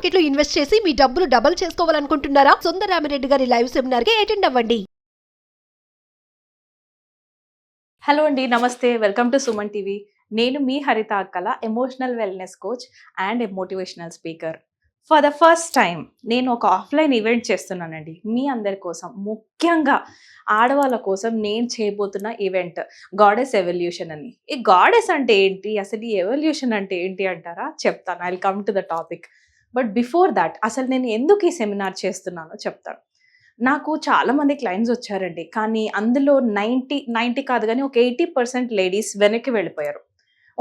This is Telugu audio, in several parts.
మార్కెట్ లో ఇన్వెస్ట్ చేసి మీ డబ్బులు డబుల్ చేసుకోవాలనుకుంటున్నారా? సుందరరామిరెడ్డి గారి లైవ్ సెమినార్ కి అటెండ్ అవ్వండి. హలో అండి, నమస్తే. Welcome to Suman TV. నేను మీ హరిత అక్కల, emotional wellness coach and motivational speaker. For the first time నేను ఒక ఆఫ్లైన్ ఈవెంట్ చేస్తున్నానండి మీ అందరి కోసం. ముఖ్యంగా ఆడవాళ్ళ కోసం నేను చేయబోతున్న ఈవెంట్ గాడెస్ ఎవల్యూషన్ అని. ఈ గాడెస్ అంటే ఏంటి, అసలు ఈ ఎవల్యూషన్ అంటే ఏంటి అంటారా? చెప్తాను. I will come to the topic. But before that, అసలు నేను ఎందుకు ఈ సెమినార్ చేస్తున్నానో చెప్తాను. నాకు చాలామంది క్లయింట్స్ వచ్చారండి, కానీ అందులో 90 కాదు కానీ ఒక 80% లేడీస్ వెనక్కి వెళ్ళిపోయారు.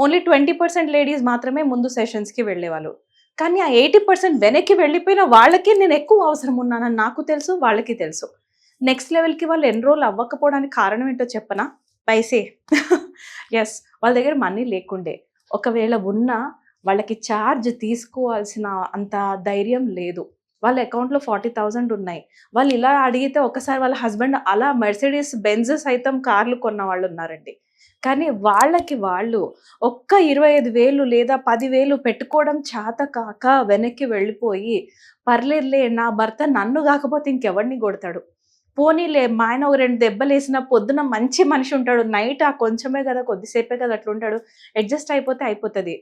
ఓన్లీ 20% లేడీస్ మాత్రమే ముందు సెషన్స్కి వెళ్ళేవాళ్ళు. కానీ ఆ 80% వెనక్కి వెళ్ళిపోయిన వాళ్ళకి నేను ఎక్కువ అవసరం ఉన్నానని నాకు తెలుసు, వాళ్ళకి తెలుసు. నెక్స్ట్ లెవెల్కి వాళ్ళు ఎన్రోల్ అవ్వకపోవడానికి కారణం ఏంటో చెప్పనా? పైసే. ఎస్, వాళ్ళ దగ్గర మనీ లేకుండే, ఒకవేళ ఉన్నా వాళ్ళకి ఛార్జ్ తీసుకోవాల్సిన అంత ధైర్యం లేదు. వాళ్ళ అకౌంట్లో 40,000 ఉన్నాయి. వాళ్ళు ఇలా అడిగితే ఒకసారి వాళ్ళ హస్బెండ్ అలా మెర్సిడీస్ బెంజ్ సైతం కార్లు కొన్న వాళ్ళు ఉన్నారండి. కానీ వాళ్ళకి వాళ్ళు ఒక్క 25,000 లేదా 10,000 పెట్టుకోవడం చేత కాక వెనక్కి వెళ్ళిపోయి, పర్లేదులే నా భర్త నన్ను కాకపోతే ఇంకెవరిని కొడతాడు, పోనీలే మా ఆయన ఒక 2 దెబ్బలు వేసిన, పొద్దున మంచి మనిషి ఉంటాడు, నైట్ ఆ కొంచెమే కదా, కొద్దిసేపే కదా అట్లా ఉంటాడు, అడ్జస్ట్ అయిపోతే అయిపోతుంది,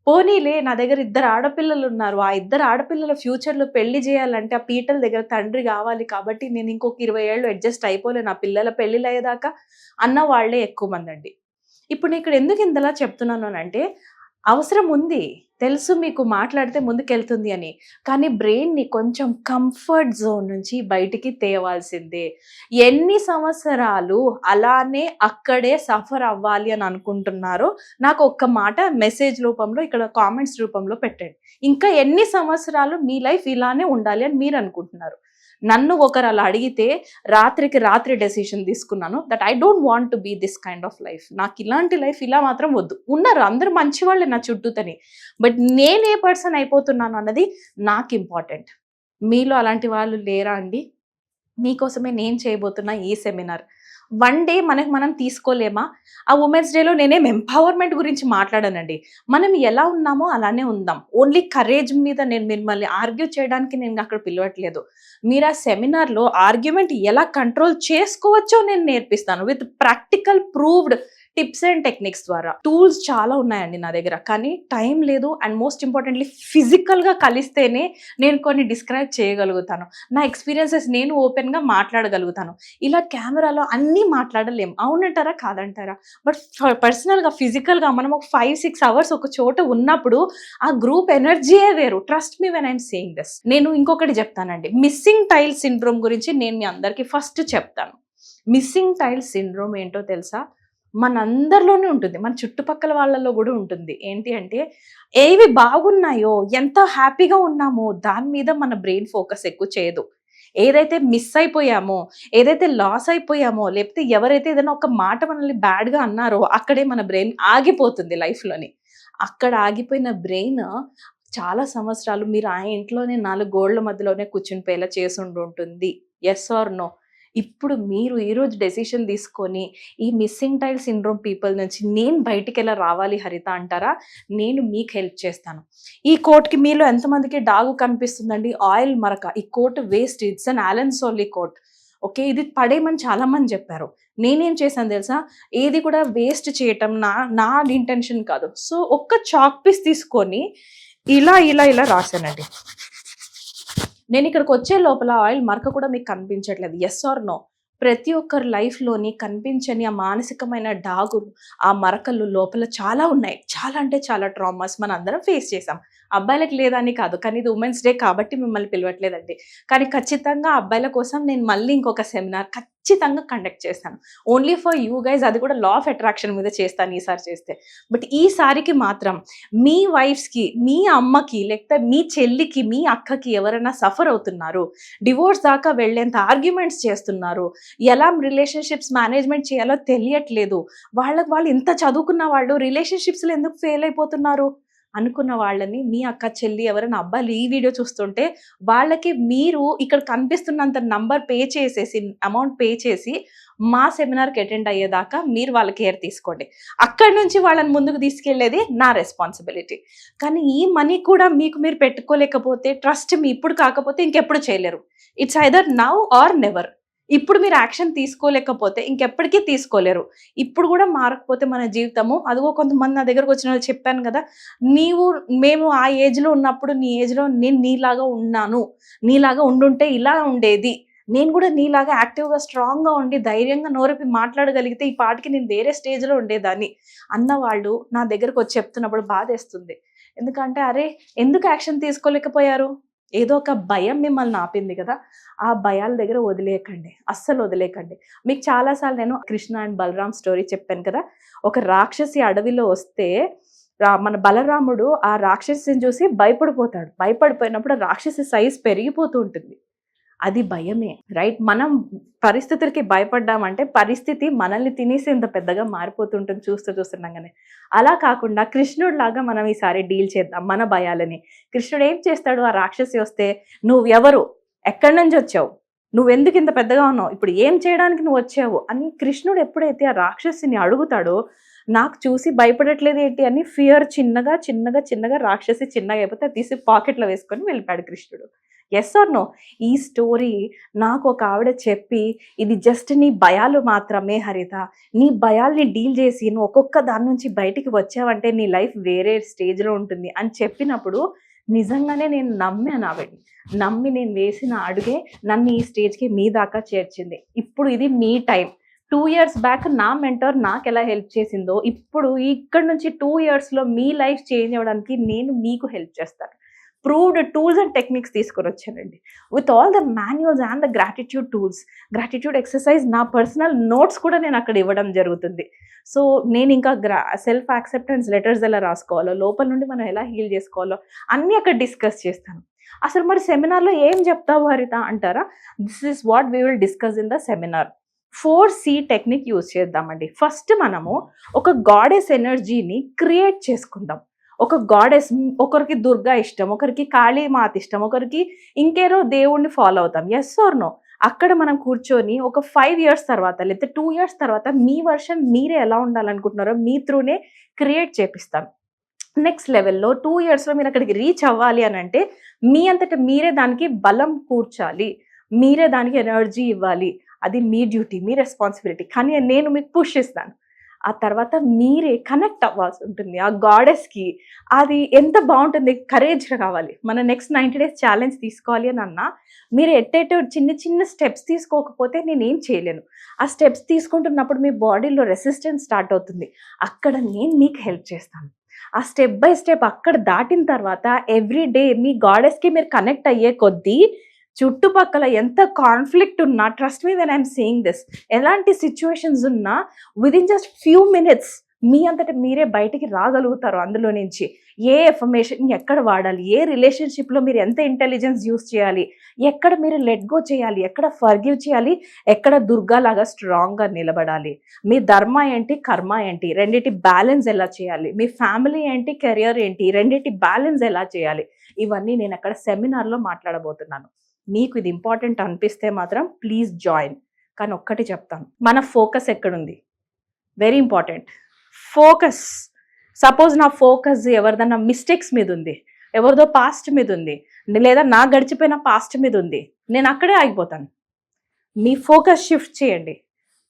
పోనీలే నా దగ్గర 2 ఆడపిల్లలు ఉన్నారు, ఆ 2 ఆడపిల్లల ఫ్యూచర్లో పెళ్లి చేయాలంటే ఆ పీటల దగ్గర తండ్రి కావాలి, కాబట్టి నేను ఇంకొక 20 ఏళ్ళు అడ్జస్ట్ అయిపోలే నా పిల్లల పెళ్ళిళ్ళు అయ్యేదాకా అన్న వాళ్ళే ఎక్కువ మంది అండి. ఇప్పుడు నేను ఇక్కడ ఎందుకు ఇంతలా చెప్తున్నాను అంటే, అవసరం ఉంది, తెలుసు మీకు మాట్లాడితే ముందుకెళ్తుంది అని, కానీ బ్రెయిన్ని కొంచెం కంఫర్ట్ జోన్ నుంచి బయటికి తేవాల్సిందే. ఎన్ని సంవత్సరాలు అలానే అక్కడే సఫర్ అవ్వాలి అని అనుకుంటున్నారో నాకు ఒక్క మాట మెసేజ్ రూపంలో ఇక్కడ కామెంట్స్ రూపంలో పెట్టండి. ఇంకా ఎన్ని సంవత్సరాలు మీ లైఫ్ ఇలానే ఉండాలి అని మీరు అనుకుంటున్నారు? నన్ను ఒకరు అలా అడిగితే రాత్రికి రాత్రి డెసిషన్ తీసుకున్నాను that I don't want to be this kind of life. నాకు ఇలాంటి లైఫ్ ఇలా మాత్రం వద్దు. ఉన్నారు అందరూ మంచి వాళ్ళే నా చుట్టూతని, బట్ నేనే పర్సన్ అయిపోతున్నాను అన్నది నాకు ఇంపార్టెంట్. మీలో అలాంటి వాళ్ళు లేరా అండి? మీకోసమే నేను చేయబోతున్న ఈ సెమినార్. 1 డే మనం తీసుకోలేమా? ఆ ఉమెన్స్ డేలో నేనేం ఎంపవర్మెంట్ గురించి మాట్లాడానండి. మనం ఎలా ఉన్నామో అలానే ఉందాం. ఓన్లీ కరేజ్ మీద నేను మిమ్మల్ని ఆర్గ్యూ చేయడానికి నేను అక్కడ పిలవట్లేదు. మీరు ఆ సెమినార్లో ఆర్గ్యుమెంట్ ఎలా కంట్రోల్ చేసుకోవచ్చో నేను నేర్పిస్తాను with practical proved tips and techniques ద్వారా. టూల్స్ చాలా ఉన్నాయండి నా దగ్గర, కానీ టైం లేదు. అండ్ మోస్ట్ ఇంపార్టెంట్లీ ఫిజికల్గా కలిస్తేనే నేను కొన్ని డిస్క్రైబ్ చేయగలుగుతాను. నా ఎక్స్పీరియన్సెస్ నేను ఓపెన్గా మాట్లాడగలుగుతాను. ఇలా కెమెరాలో అన్నీ మాట్లాడలేం. అవునంటారా కాదంటారా? బట్ పర్సనల్గా ఫిజికల్గా మనం ఒక 5-6 అవర్స్ ఒక చోట ఉన్నప్పుడు ఆ గ్రూప్ ఎనర్జీయే వేరు. Trust me when I'm saying this. నేను ఇంకొకటి చెప్తానండి, మిస్సింగ్ టైల్ సిండ్రోమ్ గురించి నేను మీ అందరికీ ఫస్ట్ చెప్తాను. మిస్సింగ్ టైల్ సిండ్రోమ్ ఏంటో తెలుసా? మనందరిలోనే ఉంటుంది, మన చుట్టుపక్కల వాళ్ళలో కూడా ఉంటుంది. ఏంటి అంటే, ఏవి బాగున్నాయో, ఎంత హ్యాపీగా ఉన్నామో దాని మీద మన బ్రెయిన్ ఫోకస్ ఎక్కువ చేయదు. ఏదైతే మిస్ అయిపోయామో, ఏదైతే లాస్ అయిపోయామో, లేకపోతే ఎవరైతే ఏదైనా ఒక మాట మనల్ని బ్యాడ్గా అన్నారో అక్కడే మన బ్రెయిన్ ఆగిపోతుంది లైఫ్లోని. అక్కడ ఆగిపోయిన బ్రెయిన్ చాలా సంవత్సరాలు మీరు ఆ ఇంట్లోనే 4 గోళ్ల మధ్యలోనే కూర్చుని పోయేలా చేసి ఉంటుంది. Yes or no? ఇప్పుడు మీరు ఈరోజు డెసిషన్ తీసుకొని ఈ మిస్సింగ్ టైల్ సిండ్రోమ్ పీపుల్ నుంచి నేను బయటికి ఎలా రావాలి హరిత అంటారా? నేను మీకు హెల్ప్ చేస్తాను. ఈ కోట్కి మీలో ఎంతమందికి డాగు కనిపిస్తుందండి? ఆయిల్ మరక. ఈ coat waste, it's an Allen Solly coat. Okay, ఇది పడేయమని చాలామంది చెప్పారు. నేనేం చేశాను తెలుసా? ఏది కూడా వేస్ట్ చేయటం నా ఇంటెన్షన్ కాదు. సో ఒక్క చాక్ పీస్ తీసుకొని ఇలా ఇలా ఇలా రాశానండి. నేను ఇక్కడికి వచ్చే లోపల ఆయిల్ మరక కూడా మీకు కనిపించట్లేదు. Yes or no? ప్రతి ఒక్కరి లైఫ్లోని కనిపించని ఆ మానసికమైన డాగులు, ఆ మరకలు లోపల చాలా ఉన్నాయి. చాలా అంటే చాలా ట్రామాస్ మన అందరం ఫేస్ చేసాం. అబ్బాయిలకు లేదని కాదు, కానీ ఇది ఉమెన్స్ డే కాబట్టి మిమ్మల్ని పిలవట్లేదండి. కానీ ఖచ్చితంగా అబ్బాయిల కోసం నేను మళ్ళీ ఇంకొక సెమినార్ ఖచ్చితంగా కండక్ట్ చేస్తాను. Only for you guys. అది కూడా లా ఆఫ్ అట్రాక్షన్ మీద చేస్తాను ఈసారి చేస్తే. బట్ ఈసారికి మాత్రం మీ వైఫ్స్కి, మీ అమ్మకి, లేకపోతే మీ చెల్లికి, మీ అక్కకి ఎవరైనా సఫర్ అవుతున్నారు, డివోర్స్ దాకా వెళ్ళేంత ఆర్గ్యుమెంట్స్ చేస్తున్నారు, ఎలా రిలేషన్షిప్స్ మేనేజ్మెంట్ చేయాలో తెలియట్లేదు, వాళ్ళు ఇంత చదువుకున్న వాళ్ళు రిలేషన్షిప్స్లో ఎందుకు ఫెయిల్ అయిపోతున్నారు? అనుకున్న వాళ్ళని, మీ అక్క చెల్లి ఎవరైనా అబ్బాయిలు ఈ వీడియో చూస్తుంటే వాళ్ళకి మీరు ఇక్కడ కనిపిస్తున్నంత నంబర్ పే చేసేసి, అమౌంట్ పే చేసి మా సెమినార్కి అటెండ్ అయ్యేదాకా మీరు వాళ్ళ కేర్ తీసుకోండి. అక్కడి నుంచి వాళ్ళని ముందుకు తీసుకెళ్లేది నా రెస్పాన్సిబిలిటీ. కానీ ఈ మనీ కూడా మీకు మీరు పెట్టుకోలేకపోతే, ట్రస్ట్ మీ ఇప్పుడు కాకపోతే ఇంకెప్పుడు చేయలేరు. It's either now or never. ఇప్పుడు మీరు యాక్షన్ తీసుకోలేకపోతే ఇంకెప్పటికీ తీసుకోలేరు. ఇప్పుడు కూడా మారకపోతే మన జీవితము, అదిగో కొంతమంది నా దగ్గరకు వచ్చిన వాళ్ళు చెప్పాను కదా, మేము ఆ ఏజ్లో ఉన్నప్పుడు నీ ఏజ్లో నేను నీలాగా ఉన్నాను, నీలాగా ఉండుంటే ఇలా ఉండేది, నేను కూడా నీలాగా యాక్టివ్గా స్ట్రాంగ్గా ఉండి ధైర్యంగా నోరెప్పి మాట్లాడగలిగితే ఈ పాటికి నేను వేరే స్టేజ్లో ఉండేదాన్ని అన్నవాళ్ళు నా దగ్గరకు వచ్చి చెప్తున్నప్పుడు బాధేస్తుంది. ఎందుకంటే అరే ఎందుకు యాక్షన్ తీసుకోలేకపోయారు? ఏదో ఒక భయం మిమ్మల్ని ఆపింది కదా. ఆ భయాల దగ్గర వదిలేయకండి, అస్సలు వదిలేయకండి. మీకు చాలాసార్లు నేను కృష్ణ అండ్ బలరాం స్టోరీ చెప్పాను కదా. ఒక రాక్షసి అడవిలో వస్తే మన బలరాముడు ఆ రాక్షసిని చూసి భయపడిపోతాడు. భయపడిపోయినప్పుడు ఆ రాక్షసి సైజ్ పెరిగిపోతూ ఉంటుంది. అది భయమే, రైట్? మనం పరిస్థితులకి భయపడ్డామంటే పరిస్థితి మనల్ని తినేసి ఇంత పెద్దగా మారిపోతుంటుంది చూస్తుండగానే. అలా కాకుండా కృష్ణుడు లాగా మనం ఈసారి డీల్ చేద్దాం మన భయాలని. కృష్ణుడు ఏం చేస్తాడు? ఆ రాక్షసి వస్తే నువ్వు ఎవరు, ఎక్కడి నుంచి వచ్చావు, నువ్వెందుకు ఇంత పెద్దగా ఉన్నావు, ఇప్పుడు ఏం చేయడానికి నువ్వు వచ్చావు అని కృష్ణుడు ఎప్పుడైతే ఆ రాక్షసిని అడుగుతాడో, నాకు చూసి భయపడట్లేదు ఏంటి అని ఫియర్ చిన్నగా రాక్షసి చిన్నగా అయిపోతే తీసి పాకెట్లో వేసుకొని వెళ్ళిపోయాడు కృష్ణుడు. Yes or no? ఈ స్టోరీ నాకు ఒక ఆవిడ చెప్పి, ఇది జస్ట్ నీ భయాలు మాత్రమే హరిత, నీ భయాల్ని డీల్ చేసి నువ్వు ఒక్కొక్క దాని నుంచి బయటికి వచ్చావంటే నీ లైఫ్ వేరే స్టేజ్లో ఉంటుంది అని చెప్పినప్పుడు నిజంగానే నేను నమ్మాను ఆవిడని. నమ్మి నేను వేసిన అడుగే నన్ను ఈ స్టేజ్కి మీ దాకా చేర్చింది. ఇప్పుడు ఇది మీ టైం. 2 years బ్యాక్ నా మెంటర్ నాకు ఎలా హెల్ప్ చేసిందో, ఇప్పుడు ఇక్కడ నుంచి 2 yearsలో మీ లైఫ్ చేంజ్ అవ్వడానికి నేను మీకు హెల్ప్ చేస్తాను. ప్రూవ్డ్ టూల్స్ అండ్ టెక్నిక్స్ తీసుకొని వచ్చానండి. With all the manuals and the gratitude tools, gratitude exercise, నా పర్సనల్ నోట్స్ కూడా నేను అక్కడ ఇవ్వడం జరుగుతుంది. సో నేను ఇంకా సెల్ఫ్ యాక్సెప్టెన్స్ లెటర్స్ ఎలా రాసుకోవాలో, లోపల నుండి మనం ఎలా హీల్ చేసుకోవాలో అన్నీ అక్కడ డిస్కస్ చేస్తాను. అసలు మరి సెమినార్లో ఏం చెప్తావు హరిత అంటారా? This is what we will discuss in the seminar. 4C technique use చేద్దామండి. ఫస్ట్ మనము ఒక గాడెస్ ఎనర్జీని క్రియేట్ చేసుకుందాం. ఒక గాడెస్, ఒకరికి దుర్గా ఇష్టం, ఒకరికి కాళీమాత ఇష్టం, ఒకరికి ఇంకేరో దేవుణ్ణి ఫాలో అవుతాం. Yes or no? అక్కడ మనం కూర్చొని ఒక 5 years తర్వాత లేకపోతే 2 years తర్వాత మీ వర్షన్ మీరే ఎలా ఉండాలనుకుంటున్నారో మీ త్రూనే క్రియేట్ చేపిస్తాం. నెక్స్ట్ లెవెల్లో 2 yearsలో మీరు అక్కడికి రీచ్ అవ్వాలి అని అంటే మీ అంతటా మీరే దానికి బలం కూర్చాలి, మీరే దానికి ఎనర్జీ ఇవ్వాలి. అది మీ డ్యూటీ, మీ రెస్పాన్సిబిలిటీ. కానీ నేను మీకు పుష్ ఇస్తాను. ఆ తర్వాత మీరే కనెక్ట్ అవ్వాల్సి ఉంటుంది ఆ గాడెస్కి. అది ఎంత బాగుంటుంది, కరేజ్ కావాలి. మన నెక్స్ట్ 90 days ఛాలెంజ్ తీసుకోవాలి అని అన్నా మీరు చిన్న స్టెప్స్ తీసుకోకపోతే నేనేం చేయలేను. ఆ స్టెప్స్ తీసుకుంటున్నప్పుడు మీ బాడీలో రెసిస్టెన్స్ స్టార్ట్ అవుతుంది. అక్కడ నేను మీకు హెల్ప్ చేస్తాను. ఆ స్టెప్ బై స్టెప్ అక్కడ దాటిన తర్వాత ఎవ్రీ డే మీ గాడెస్కి మీరు కనెక్ట్ అయ్యే కొద్దీ చుట్టుపక్కల ఎంత కాన్ఫ్లిక్ట్ ఉన్నా, trust me when I'm saying this, ఎలాంటి సిచ్యువేషన్స్ ఉన్నా విదిన్ జస్ట్ ఫ్యూ మినిట్స్ మీ అంతటా మీరే బయటికి రాగలుగుతారు అందులో నుంచి. ఏ ఎఫర్మేషన్ ఎక్కడ వాడాలి, ఏ రిలేషన్షిప్లో మీరు ఎంత ఇంటెలిజెన్స్ యూస్ చేయాలి, ఎక్కడ మీరు లెట్ గో చేయాలి, ఎక్కడ ఫర్గివ్ చేయాలి, ఎక్కడ దుర్గాలాగా స్ట్రాంగ్గా నిలబడాలి, మీ ధర్మ ఏంటి, కర్మ ఏంటి, రెండింటి బ్యాలెన్స్ ఎలా చేయాలి, మీ ఫ్యామిలీ ఏంటి, కెరియర్ ఏంటి, రెండింటి బ్యాలెన్స్ ఎలా చేయాలి, ఇవన్నీ నేను అక్కడ సెమినార్లో మాట్లాడబోతున్నాను. మీకు ఇది ఇంపార్టెంట్ అనిపిస్తే మాత్రం ప్లీజ్ జాయిన్. కానీ ఒక్కటి చెప్తాను, మన ఫోకస్ ఎక్కడుంది? Very important. ఫోకస్. సపోజ్ నా ఫోకస్ ఎవరిదన్నా మిస్టేక్స్ మీద ఉంది, ఎవరిదో పాస్ట్ మీద ఉంది, లేదా నా గడిచిపోయిన పాస్ట్ మీద ఉంది, నేను అక్కడే ఆగిపోతాను. మీ ఫోకస్ షిఫ్ట్ చేయండి.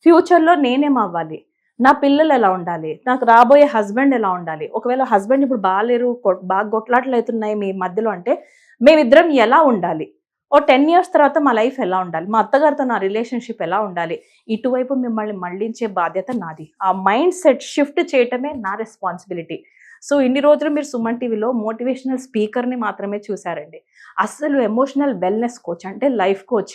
ఫ్యూచర్లో నేనేం అవ్వాలి, నా పిల్లలు ఎలా ఉండాలి, నాకు రాబోయే హస్బెండ్ ఎలా ఉండాలి, ఒకవేళ హస్బెండ్ ఇప్పుడు బాగాలేరు, బాగా కొట్లాటలు అవుతున్నాయి మీ మధ్యలో అంటే మేమిద్దరం ఎలా ఉండాలి, ఓ 10 years తర్వాత మా లైఫ్ ఎలా ఉండాలి, మా అత్తగారితో నా రిలేషన్షిప్ ఎలా ఉండాలి, ఇటువైపు మిమ్మల్ని మళ్ళించే బాధ్యత నాది. ఆ మైండ్ సెట్ షిఫ్ట్ చేయటమే నా రెస్పాన్సిబిలిటీ. సో ఇన్ని రోజులు మీరు సుమన్ టీవీలో మోటివేషనల్ స్పీకర్ని మాత్రమే చూసారండి. అసలు ఎమోషనల్ వెల్నెస్ కోచ్ అంటే లైఫ్ కోచ్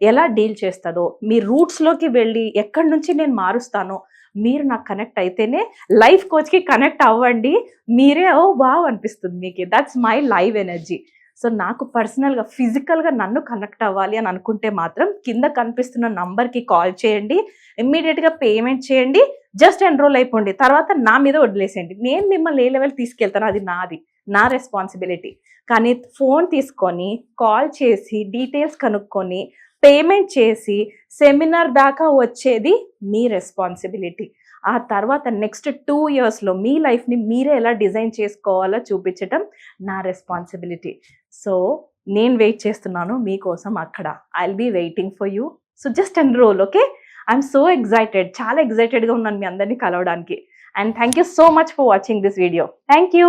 ఎలా డీల్ చేస్తుందో, మీ రూట్స్లోకి వెళ్ళి ఎక్కడి నుంచి నేను మారుస్తానో మీరు నాకు కనెక్ట్ అయితేనే లైఫ్ కోచ్కి కనెక్ట్ అవ్వండి. మీరే ఓ వావ్ అనిపిస్తుంది మీకు. That's my live energy. So నాకు పర్సనల్గా ఫిజికల్గా నన్ను కనెక్ట్ అవ్వాలి అని అనుకుంటే మాత్రం కింద కనిపిస్తున్న నంబర్కి కాల్ చేయండి, ఇమ్మీడియట్గా పేమెంట్ చేయండి, జస్ట్ ఎన్రోల్ అయిపోండి, తర్వాత నా మీద వదిలేసేయండి. నేను మిమ్మల్ని ఏ లెవెల్ తీసుకెళ్తాను అది నాది. నా రెస్పాన్సిబిలిటీ. కానీ ఫోన్ తీసుకొని కాల్ చేసి డీటెయిల్స్ కనుక్కొని పేమెంట్ చేసి సెమినార్ దాకా వచ్చేది మీ రెస్పాన్సిబిలిటీ. ఆ తర్వాత నెక్స్ట్ 2 yearsలో మీ లైఫ్ని మీరే ఎలా డిజైన్ చేసుకోవాలో చూపించటం నా రెస్పాన్సిబిలిటీ. సో నేను వెయిట్ చేస్తున్నాను మీకోసం అక్కడ. I will be waiting for you. So just enrol, okay? I'm so excited, చాలా ఎక్సైటెడ్గా ఉన్నాను మీ అందరినీ కలవడానికి. And thank you so much for watching this video. Thank you.